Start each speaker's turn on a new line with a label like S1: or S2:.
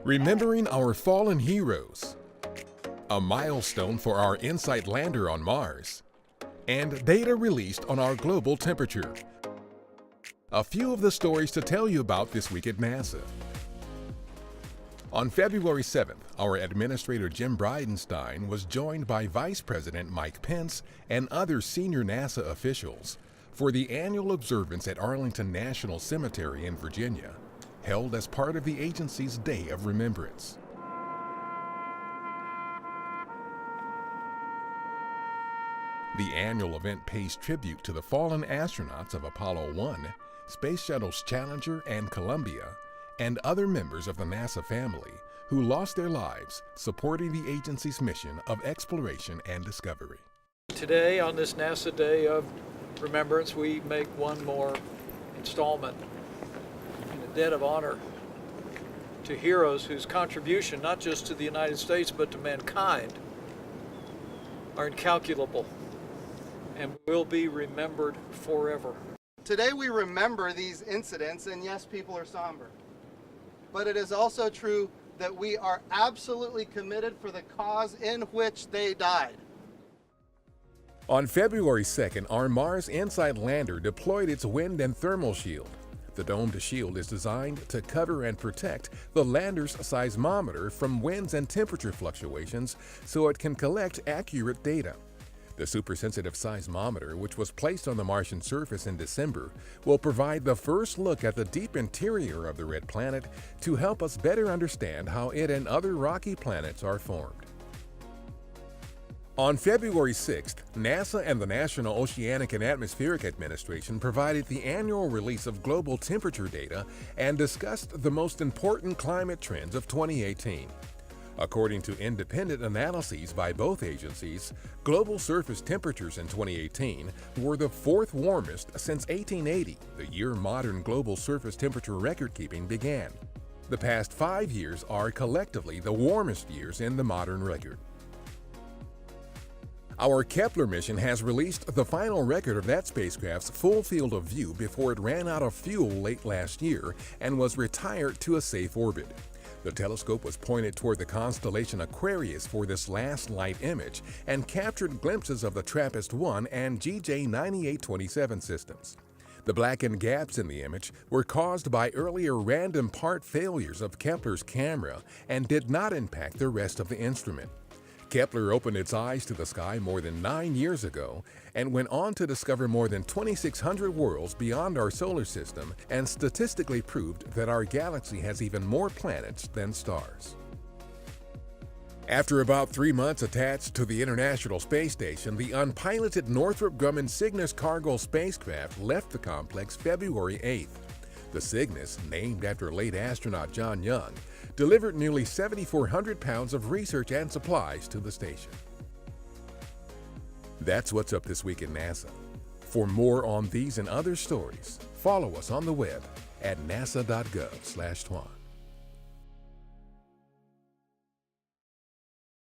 S1: Remembering our fallen heroes, a milestone for our InSight lander on Mars, and data released on our global temperature. A few of the stories to tell you about this week at NASA. On February 7th, our Administrator Jim Bridenstine was joined by Vice President Mike Pence and other senior NASA officials for the annual observance at Arlington National Cemetery in Virginia, held as part of the agency's Day of Remembrance. The annual event pays tribute to the fallen astronauts of Apollo 1, Space Shuttles Challenger and Columbia, and other members of the NASA family who lost their lives supporting the agency's mission of exploration and discovery.
S2: Today, on this NASA Day of Remembrance, we make one more installment in a debt of honor to heroes whose contribution, not just to the United States, but to mankind, are incalculable and will be remembered forever.
S3: Today we remember these incidents, and yes, people are somber. But it is also true that we are absolutely committed for the cause in which they died.
S1: On February 2nd, our Mars InSight lander deployed its wind and thermal shield. The domed shield is designed to cover and protect the lander's seismometer from winds and temperature fluctuations so it can collect accurate data. The supersensitive seismometer, which was placed on the Martian surface in December, will provide the first look at the deep interior of the red planet to help us better understand how it and other rocky planets are formed. On February 6th, NASA and the National Oceanic and Atmospheric Administration provided the annual release of global temperature data and discussed the most important climate trends of 2018. According to independent analyses by both agencies, global surface temperatures in 2018 were the fourth warmest since 1880, the year modern global surface temperature record-keeping began. The past 5 years are collectively the warmest years in the modern record. Our Kepler mission has released the final record of that spacecraft's full field of view before it ran out of fuel late last year and was retired to a safe orbit. The telescope was pointed toward the constellation Aquarius for this last light image and captured glimpses of the TRAPPIST-1 and GJ 9827 systems. The blackened gaps in the image were caused by earlier random part failures of Kepler's camera and did not impact the rest of the instrument. Kepler opened its eyes to the sky more than 9 years ago and went on to discover more than 2,600 worlds beyond our solar system and statistically proved that our galaxy has even more planets than stars. After about 3 months attached to the International Space Station, the unpiloted Northrop Grumman Cygnus cargo spacecraft left the complex February 8th. The Cygnus, named after late astronaut John Young, delivered nearly 7,400 pounds of research and supplies to the station. That's what's up this week at NASA. For more on these and other stories, follow us on the web at nasa.gov/twan.